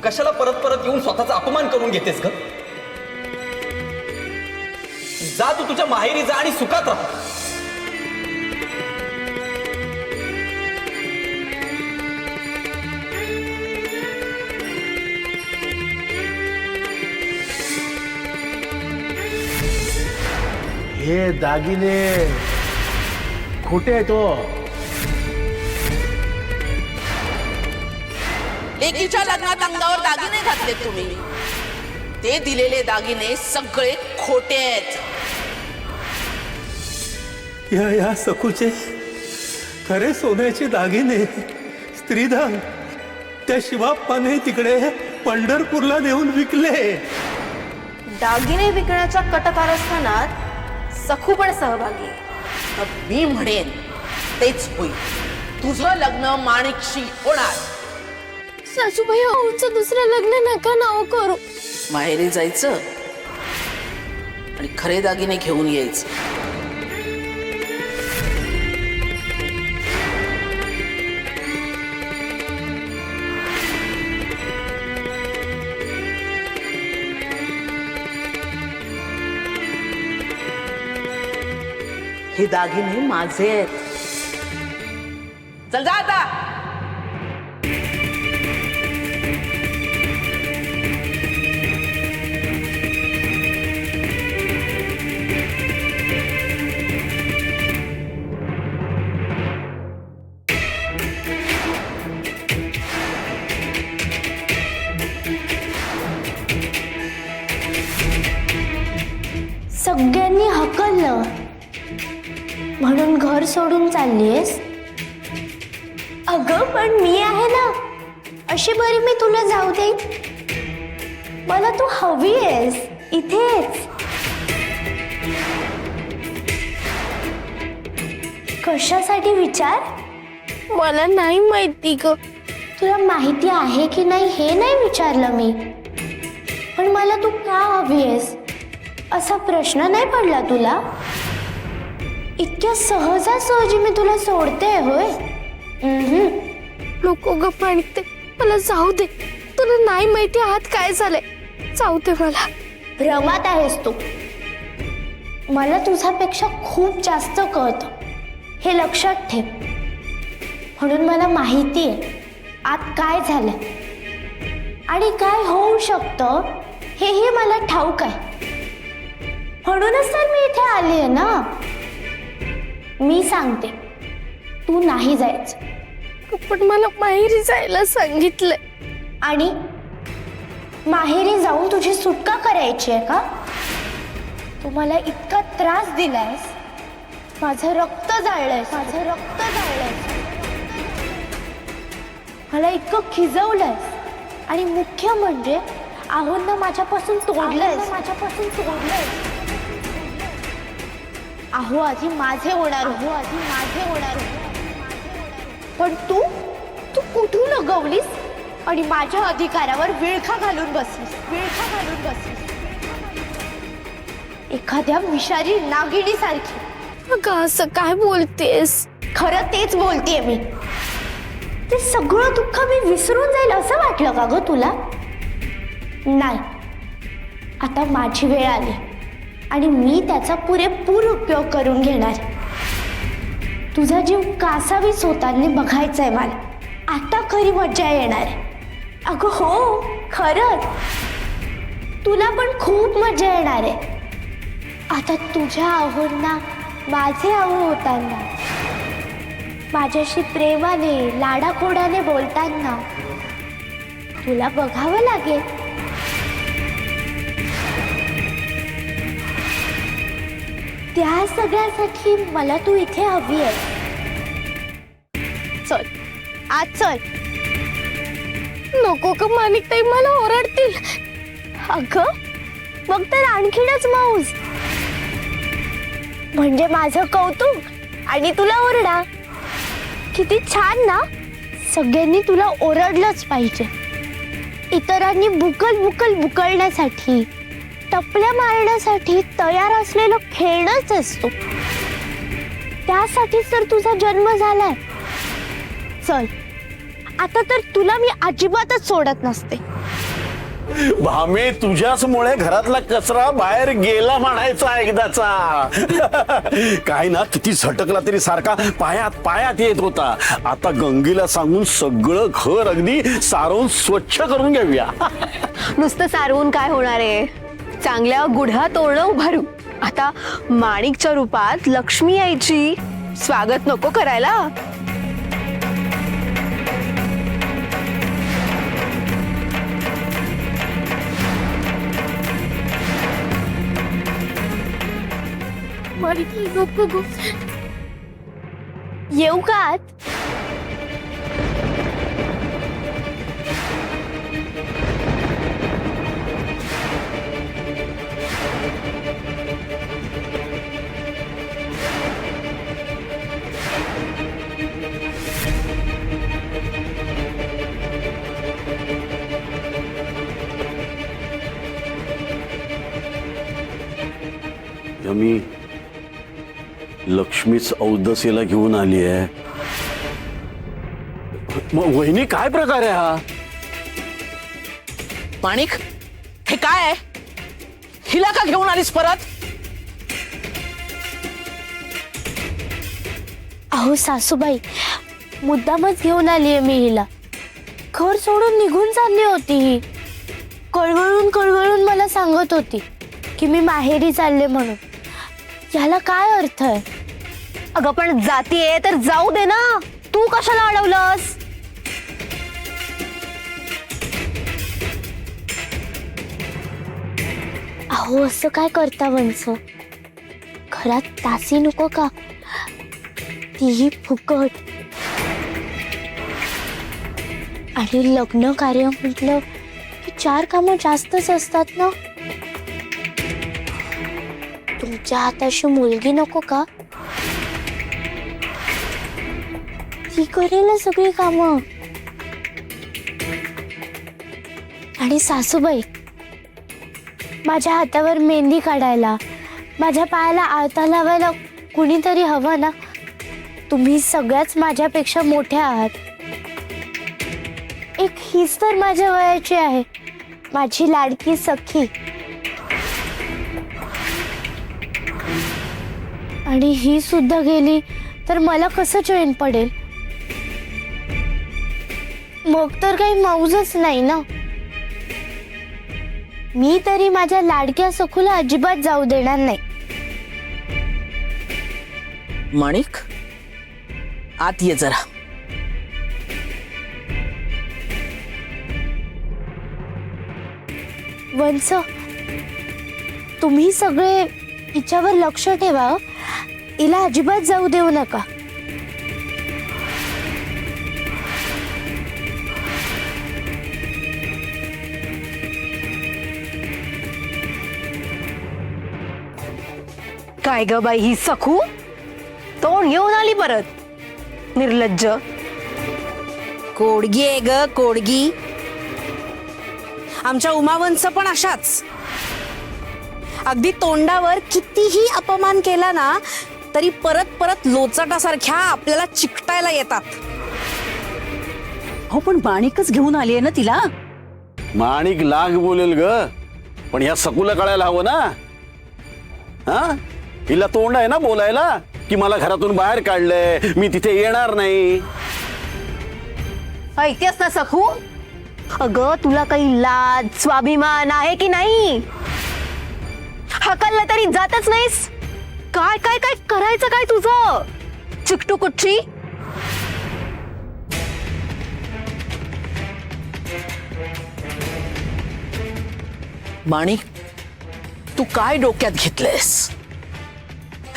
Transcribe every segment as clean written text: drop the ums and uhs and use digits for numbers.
कशाला परत परत येऊन स्वतःचा अपमान करून घेतेस ग? जा तू तुझ्या माहेरी जा आणि सुखात राहा. हे दागिने खोटे आहेत तो. लेकीच्या लग्नात अंगावर दागिने घातले तुम्ही. ते दिलेले दागिने सगळे खोटे आहेत. या सखूचे खरे सोन्याचे दागिने स्त्रीधन त्या शिवाप्पाने तिकडे पंढरपूरला नेऊन विकले. दागिने विकण्याच्या कटकारस्थानात सखू पण सहभागी आहे. मी म्हणेन तेच होईल. तुझं लग्न माणिकशी होणार. सासूबाई आऊचं दुसरं लग्न नका नाव करू. माहेरी जायचं आणि खरे दागिने घेऊन यायचं. हे दागिने माझे आहेत. चल जा आता. सगळ्यांनी हकललं म्हणून घर सोडून चाललीयस? अगं पण मी आहे ना, अशी बरी मी तुला जाऊ दे. मला तू हवी आहेस इथेच. कशासाठी विचार? मला नाही माहिती ग. तुला माहिती आहे की नाही हे नाही विचारलं मी, पण मला तू का हवी आहेस असा प्रश्न नाही पडला तुला? इतक्या सहजासहजी मी तुला सोडते होय? नको ग पाणते, मला जाऊ दे. तुला नाही माहिती आहात काय झालंय. जाऊ दे मला. भ्रमात आहेस तू. मला तुझ्यापेक्षा खूप जास्त कळतं हे लक्षात ठेव. म्हणून मला माहिती आहे आत काय झालं आणि काय होऊ शकतं हेही मला ठाऊक आहे. म्हणूनच तर मी इथे आली आहे ना. मी सांगते तू नाही जायचं. पण मला माहेरी जायला सांगितलंय. आणि माहेरी जाऊन तुझी सुटका करायची आहे का? तू मला इतका त्रास दिलायस, माझं रक्त जाळलंयस, माझं रक्त जाळलंयस, मला इतकं खिजवलंयस आणि मुख्य म्हणजे आहोंना माझ्यापासून तोडलंयस, माझ्यापासून तोडलंयस. आहो आधी माझे होणार, हो आधी माझे होणार. पण तू तू कुठून उगवलीस आणि माझ्या अधिकारावर विळखा घालून बसलीस, विळखा घालून बसलीस एखाद्या विषारी नागिणी सारखी. अगं असं काय बोलतेस? खरं तेच बोलतेय मी. ते सगळं दुःख मी विसरून जाईल असं वाटलं का ग तुला? नाही, आता माझी वेळ आली आणि मी त्याचा पुरेपूर उपयोग करून घेणार. तुझा जीव कासावीस होताना बघायचंय मला. आता खरी मज्जा येणार आहे. अगं हो, खरंच तुला पण खूप मज्जा येणार आहे. आता तुझ्या आहोंना माझे आहो होताना, माझ्याशी प्रेमाने लाडाकोडाने बोलताना तुला बघावं लागेल. त्या सगळ्यासाठी मला तू इथे हवी आहे. चल आज चल. नको का माणिकताई, मला ओरडतील. अगं मग तर आणखीनच मौज. म्हणजे माझं कौतुक आणि तुला ओरडा. किती छान ना. सगळ्यांनी तुला ओरडलंच पाहिजे. इतरांनी बुकल बुकल बुकळण्यासाठी, टपल्या मारण्यासाठी तयार असलेलं खेळणंच असतो. त्यासाठीच तर तुझा जन्म झालाय. चल आता तर तुला मी अजिबातच सोडत नसते. भामे तुझ्याचमुळे घरातला कचरा बाहेर गेला म्हणायचा एकदाचा. काय ना किती झटकला तरी सारखा पायात पायात येत होता. आता गंगीला सांगून सगळं घर अगदी सारवून स्वच्छ करून घेऊया. नुसतं सारवून काय होणार आहे, चांगल्या गुढा तोरणं उभारू. आता माणिकच्या रूपात लक्ष्मी यायची, स्वागत नको करायला. येऊ का आत? मी लक्ष्मीच औदसेला घेऊन आली आहे. मग वहिनी काय प्रकार आहे हा? माणिक, हे काय आहे? हिला का घेऊन आलीस परत? अहो सासूबाई, मुद्दामच घेऊन आलीये मी हिला. घर सोडून निघून चालली होती ही. कळवळून कळवळून मला सांगत होती की मी माहेरी चालले म्हणून. याला काय अर्थ आहे? अगं पण जातीये तर जाऊ दे ना, तू कशाला अडवलंस? अहो असं काय करता वंच? घरात तासी नको का? तीही फुकट. आणि लग्न कार्य म्हटलं की 4 कामं जास्तच असतात ना. तुमच्या हाताशी मुलगी नको का? ती करेल सगळी कामं. आणि सासूबाई, माझ्या हातावर मेहंदी काढायला, माझ्या पायाला आळता लावायला कुणीतरी हवं ना. तुम्ही सगळ्याच माझ्यापेक्षा मोठ्या आहात. एक हीच तर माझ्या वयाची आहे, माझी लाडकी सखी. आणि ही सुद्धा गेली तर मला कसं चैन पडेल? मग तर काही मौजच नाही ना. मी तरी माझ्या लाडक्या सखूला अजिबात जाऊ देणार नाही. माणिक, आत ये जरा. वंच, तुम्ही सगळे हिच्यावर लक्ष ठेवा. हिला अजिबात जाऊ देऊ नका. काय ग बाई ही सखू, तोंड घेऊन आली परत, निर्लज्ज. कोडगी आहे ग, कोडगी. आमच्या उमावंच पण अशाच. अगदी तोंडावर कितीही अपमान केला ना तरी परत परत लोचाटासारख्या आपल्याला चिकटायला येतात. हो पण माणिकच घेऊन आली आहे ना तिला. माणिक लाग बोलेल ग, पण ह्या सकुला कळायला हवं ना. हा, हिला तोंड आहे ना बोलायला की मला घरातून बाहेर काढलंय, मी तिथे येणार नाही. ऐकतेस ना सखू? अगं तुला काही लाज स्वाभिमान आहे की नाही? हकललं तरी जातच नाहीस. काय काय काय करायचं काय तुझं? चिकटू कुठची? माणिक, तू काय डोक्यात घेतलंयस?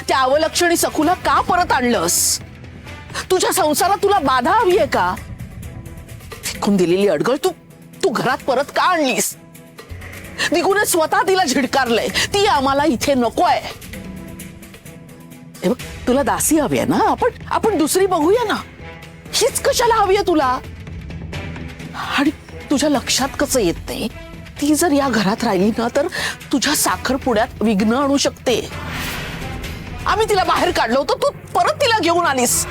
त्या अवलक्षणी सखूला का परत आणलंस? तुझ्या संसारात तुला बाधा हवी आहे का? फेकून दिलेली अडगळ तू घरात परत का आणलीस? निघून स्वतः तिला झिडकारलंय. ती आम्हाला इथे नकोय. हे बघ, तुला दासी हवी आहे ना. आपण दुसरी बघूया ना. हीच कशाला हवी आहे तुला? आणि तुझ्या लक्षात कसं येत नाही, ती जर या घरात राहिली ना तर तुझ्या साखरपुड्यात विघ्न आणू शकते. आम्ही तिला बाहेर काढलो होतो, तू परत तिला घेऊन आलीस.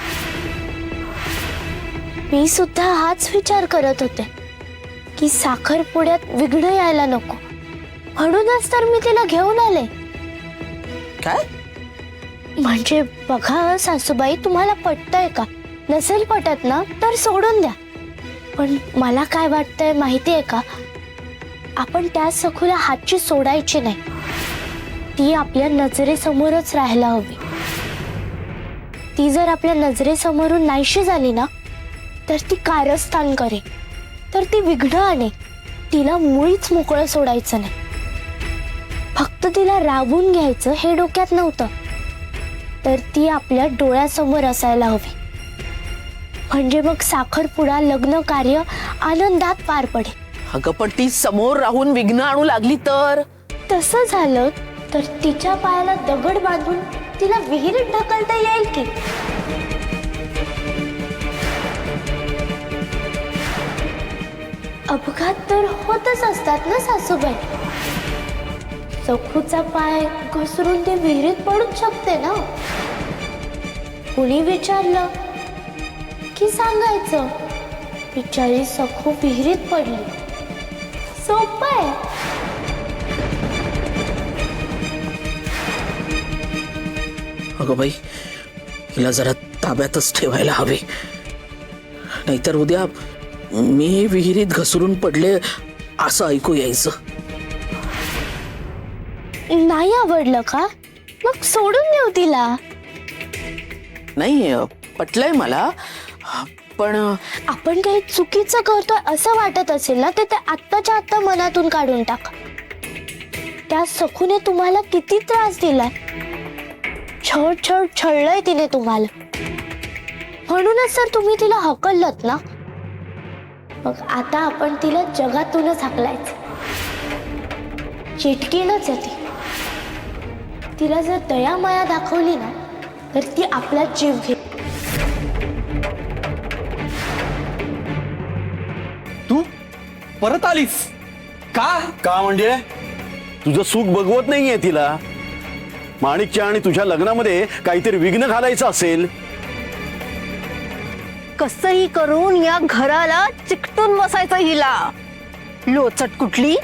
मी सुद्धा हाच विचार करत होते की साखरपुड्यात विघ्न यायला नको, म्हणूनच तर मी तिला घेऊन आले. काय? म्हणजे बघा सासूबाई, तुम्हाला पटतंय का? नसेल पटत ना तर सोडून द्या. पण मला काय वाटतंय माहितीये का, आपण त्या सखूला हातची सोडायची नाही. ती आपल्या नजरेसमोरच राहायला हवी. ती जर आपल्या नजरेसमोरून नाहीशी झाली ना तर ती कारस्थान करे, तर ती विघ्न आणे. तिला मुळीच मोकळं सोडायचं नाही. फक्त तिला राबून घ्यायचं हे डोक्यात नव्हतं, तर ती आपल्या डोळ्यासमोर असायला हवी. म्हणजे मग साखरपुडा लग्न कार्य आनंदात पार पडेल. अगं पण ती समोर राहून विघ्न आणू लागली तर? तसं झालं तर तिच्या पायाला दगड बांधून तिला विहिरीत ढकलता येईल की? अपघात तर होतच असतात ना सासूबाई. सखूचा पाय घसरून ती विहिरीत पडूच शकते ना. कुणी विचारलं की सांगायचं बिचारी सखू विहिरीत पडली. सोपं आहे. अगं बाई, हिला जरा ताब्यातच ठेवायला हवे, नाहीतर उद्या मी विहिरीत घसरून पडले असं ऐकू यायचं. नाही आवडलं का? मग सोडून देऊ तिला. नाही, पटलंय मला, पण आपण काही चुकीचं करतोय असं वाटत असेल ना तर ते आत्ताच्या आत्ता मनातून काढून टाका. त्या सखूने तुम्हाला किती त्रास दिलाय. छळलंय तिने तुम्हाला, म्हणूनच तर तुम्ही तिला हकललत ना. मग आता आपण तिला जगातूनच हाकलायचं. चिटकीनच आहे ती. तिला जर दयामाया दाखवली ना तर ती आपला जीव घेईल. तू परत आलीस का? का म्हणजे तुझं सुख बघवत नाहीये तिला. माणिकच्या आणि तुझ्या लग्नामध्ये काहीतरी विघ्न घालायचं असेल. कसंही करून या घराला चिकटून बसायचं हिला. लोचट कुठली.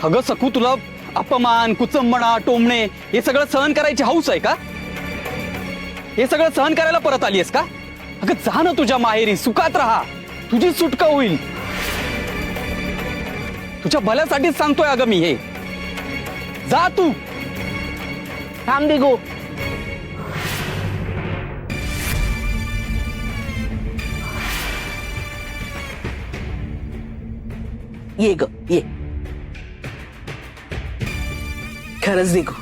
अगं सखू, तुला अपमान, कुचंबणा, टोमणे हे सगळं सहन करायची हौस आहे का? हे सगळं सहन करायला परत आलीयस का? अगं जा ना तुझ्या माहेरी, सुखात राहा, तुझी सुटका होईल. तुझ्या भल्यासाठीच सांगतोय अगं मी हे. जा तू. थांब दिगो. ये ग ये. खरंच दिगू,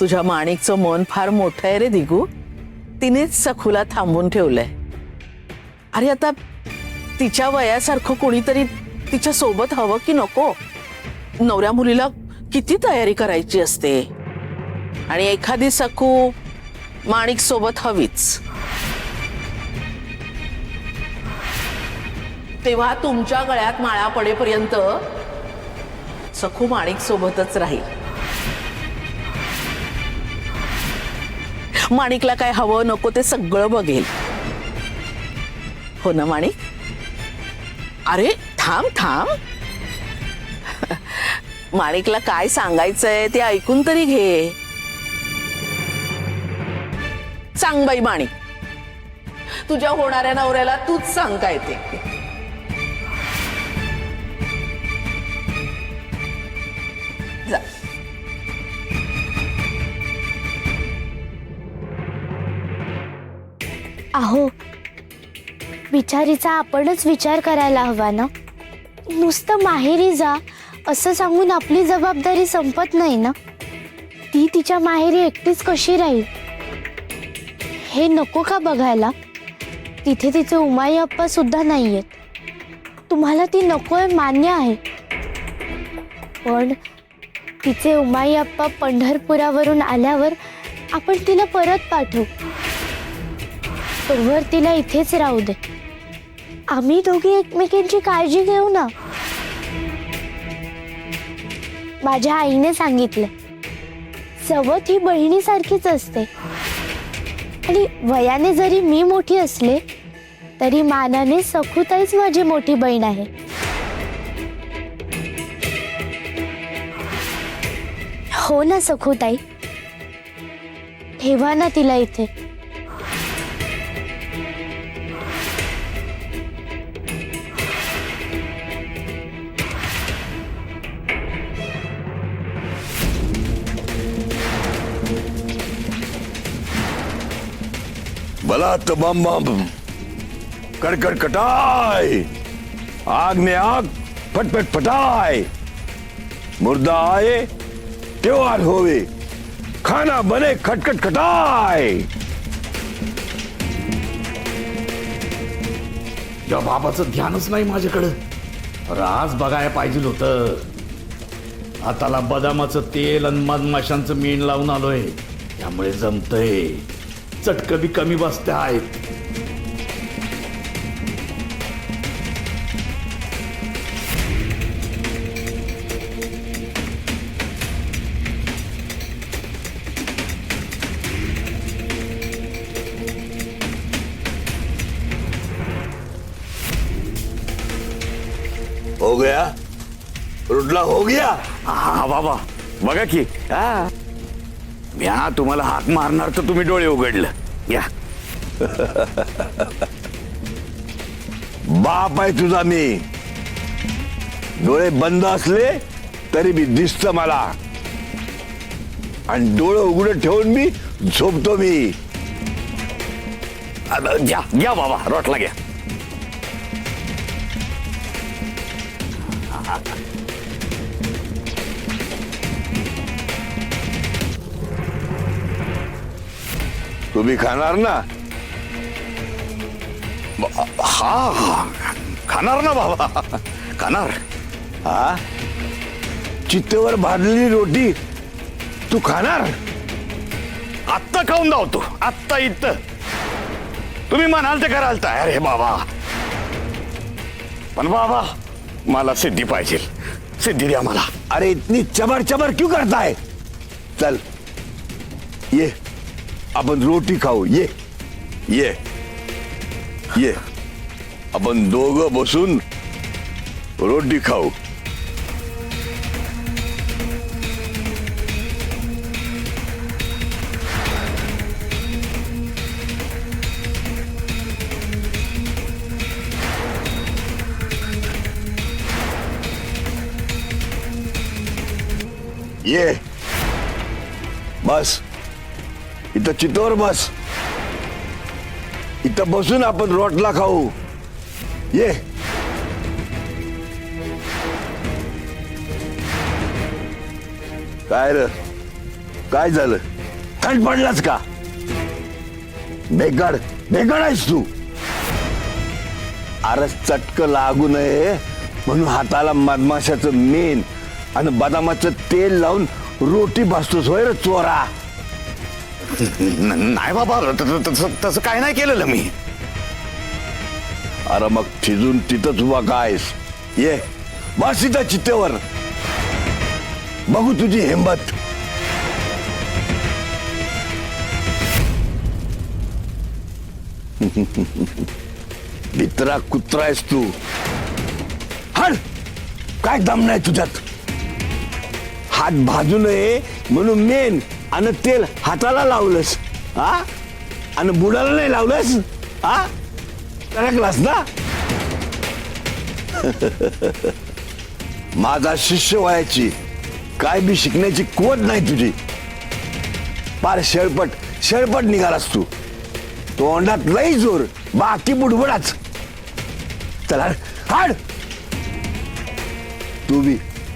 तुझ्या माणिकचं मन फार मोठं आहे रे दिगू. तिनेच सखूला थांबून ठेवलंय. अरे आता तिच्या वयासारखं कोणीतरी तिच्या सोबत हवं की नको? नवऱ्या मुलीला किती तयारी करायची असते, आणि एखादी सखू माणिक सोबत हवीच. तेव्हा तुमच्या गळ्यात माळा पडेपर्यंत सखू माणिक सोबतच राहील. माणिकला काय हवं नको ते सगळं बघेल. हो ना माणिक? अरे थांब थांब. माणिकला काय सांगायचंय ते ऐकून तरी घे. सांग बाई माणिक, तुझ्या होणाऱ्या नवऱ्याला तूच सांग काय ते. जा. अहो, बिचारीचा आपणच विचार करायला हवा ना. नुसतं माहेरी जा असं सांगून आपली जबाबदारी संपत नाही ना. ती तिच्या माहेरी एकटीच कशी राहील हे नको का बघायला? तिथे तिचे उमाई अप्पा सुद्धा नाहीयेत. तुम्हाला ती नकोय मान्य आहे, पण तिचे उमाई अप्पा पंढरपुरावरून आल्यावर आपण तिला परत पाठवू. तोवर तिला इथेच राहू दे. आम्ही दोघी एकमेकांची काळजी घेऊ ना. माझ्या आईने सांगितलं, सवत ही बहिणीसारखीच असते, आणि वयाने जरी मी मोठी असले तरी मानाने सखूताईच माझी मोठी बहीण आहे. हो ना सखूताई, ठेवा ना तिला इथे. भला तो बम बम कड़कड़ कटाए आग ने आग फटफट फटाए मुर्दा आए त्योहार होवे खाना बने खटखट खटाए. या बाबाचं ध्यानच नाही माझ्याकडं. अरे आज बघायला पाहिजे होतं. हाताला बदामाचं तेल आणि मधमाशांचं मीण लावून आलोय, त्यामुळे जमतंय. चटक बी कमी बसते आहेत. हो गया रुडला हो गया. हा बाबा बघा की. हा म्या तुम्हाला हाक मारणार तर तुम्ही डोळे उघडलं. या बाप आहे तुझा मी. डोळे बंद असले तरी बी दिसत मला, आणि डोळे उघडे ठेवून मी झोपतो मी. घ्या घ्या बाबा, रोटला घ्या. तुम्ही खाणार ना? हा खाणार ना बाबा, खाणार. हा चित्तेवर भाजलेली रोटी तू खाणार? आत्ता खाऊन धावतो, आत्ता इथं. तुम्ही म्हणाल ते कराल तयार आहे बाबा. पण बाबा मला सिद्धी पाहिजे. सिद्धी द्या मला. अरे इतनी चबर चबर क्यों करता है? चल ये अपन रोटी खाऊ. ये ये ये आपण दोघं बसून रोटी खाऊ. ये बस इथं चितोर बस. इथं बसून आपण रोटला खाऊ. ये काय र काय झालं? थंड पडलास का? बेगाड बेगाड आहेस तू. अरे चटक लागू नये म्हणून हाताला मधमाशाचं मेन आणि बदामाचं तेल लावून रोटी भाजतोस होय रे चोरा? नाही बाबा, तसं काय नाही केलेलं मी. अरे मग थिजून तिथंच उभा कायस? ये बस इथं चित्तेवर. बघू तुझी हिंमत. भित्रा कुत्रा आहेस तू. हट, काय दम नाही तुझ्यात. हात भाजू नये म्हणून मेन आणि तेल हाताला लावलंस, हा? आणि बुडाला नाही लावलंस, हा? करकलास ना? माझा शिष्य व्हायची काय बी शिकण्याची कुवत नाही तुझी. फार शेळपट निघालास तू. तोंडात लई जोर, बाकी बुडबुडाच. चला हाड.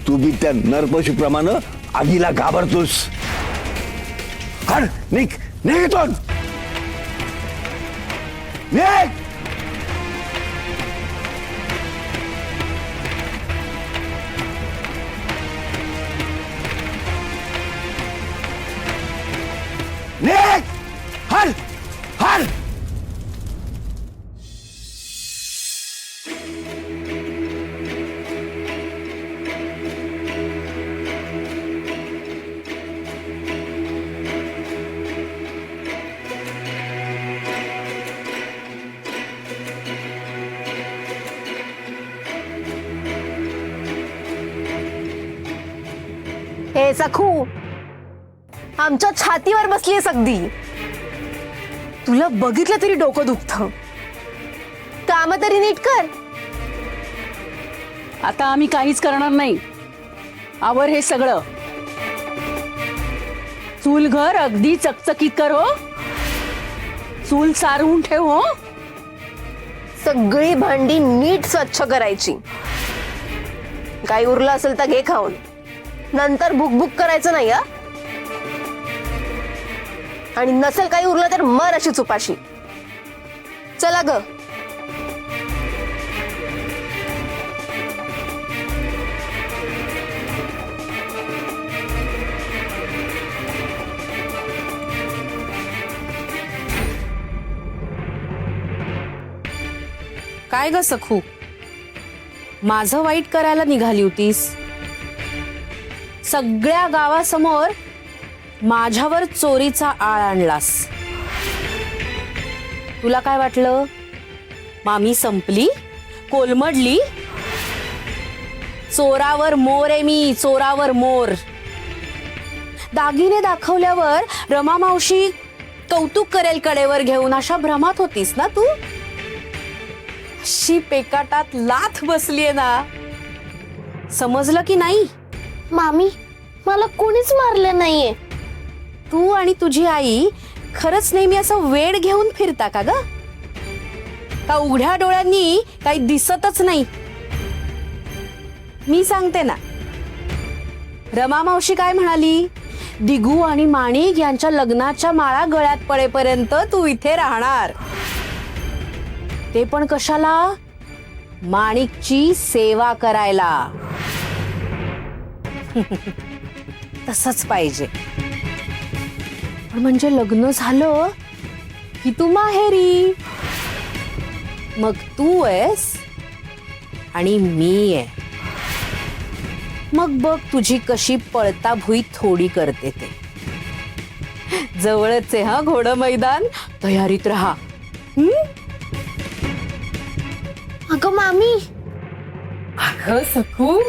तू बी त्या नरपशूप्रमाणे आगीला घाबरतोस. हाड, निघ इथून. निघ. निघ. हाड हाड. हे सखू, आमच्या छातीवर बसलीस अगदी. तुला बघितलं तरी डोकं दुखतं. काम तरी नीट कर. आता आम्ही काहीच करणार नाही. आवर हे सगळं. चूल घर अगदी चकचकीत कर हो. चूल सारवून ठेव हो. सगळी भांडी नीट स्वच्छ करायची. काही उरलं असेल तर घे खाऊन. नंतर भुकभुक करायचं नाही हा. आणि नसेल काही उरलं तर मर अशीच उपाशी. चला ग. काय ग सखू, माझं वाईट करायला निघाली होतीस. सगळ्या गावासमोर माझ्यावर चोरीचा आळ आणलास. तुला काय वाटलं, मामी संपली, कोलमडली? चोरावर मोर आहे मी, चोरावर मोर. दागिने दाखवल्यावर रमा मावशी कौतुक करेल कडेवर घेऊन, अशा भ्रमात होतीस ना तू. अशी पेकाटात लाथ बसलीये ना, समजलं की नाही? मामी, मला कोणीच मारलं नाहीये. तू आणि तुझी आई खरंच नेहमी असं वेड घेऊन फिरता का ग? का उघड्या डोळ्यांनी काही दिसतच नाही? मी सांगते ना, रमा मावशी काय म्हणाली, दिगू आणि माणिक यांच्या लग्नाच्या माळा गळ्यात पडेपर्यंत तू इथे राहणार. ते पण कशाला? माणिकची सेवा करायला. तसंच पाहिजे. पण म्हणजे लग्न झालं की तू माहेरी. मग तू आहेस आणि मी आहे. मग बघ तुझी कशी पळता भुई थोडी करते ते. जवळच आहे हा घोडं मैदान, तयारीत राहा. अगं मामी, अगं सखू,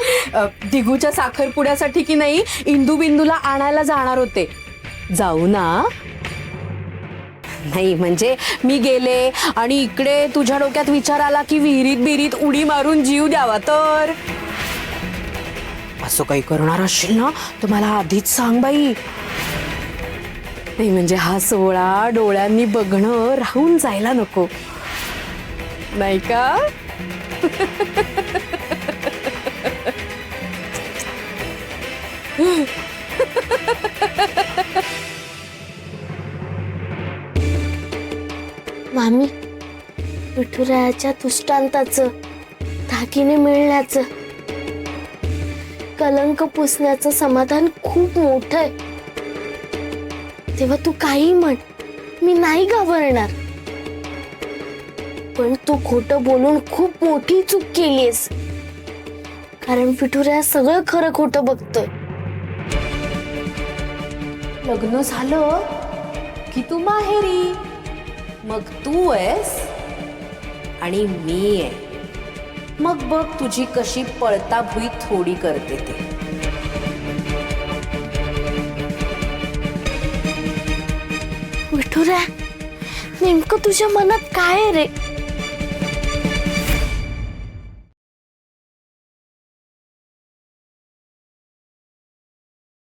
दिगूच्या साखरपुड्यासाठी की नाही इंदू बिंदूला आणायला जाणार होते. जाऊ ना? नाही म्हणजे मी गेले आणि इकडे तुझ्या डोक्यात विचार आला की विहिरीत बिरीत उडी मारून जीव द्यावा तर. असं काही करणार असशील ना तर मला आधीच सांग बाई. नाही म्हणजे हा सोहळा डोळ्यांनी बघणं राहून जायला नको, नाही का? मामी, विठुरायाच्या दृष्टांताचं, दागिने मिळण्याचं, कलंक पुसण्याचं समाधान खूप मोठं आहे. तेव्हा तू काही म्हण, मी नाही घाबरणार. पण तू खोटं बोलून खूप मोठी चूक केलीस. कारण विठुराया सगळं खरं खोटं बघतोय. लग्न झालं की तू माहेरी. मग तू आहेस आणि मी आहे. मग बघ तुझी कशी पळता भुई थोडी करते ते. विठुराया, नेमकं तुझ्या मनात काय आहे रे?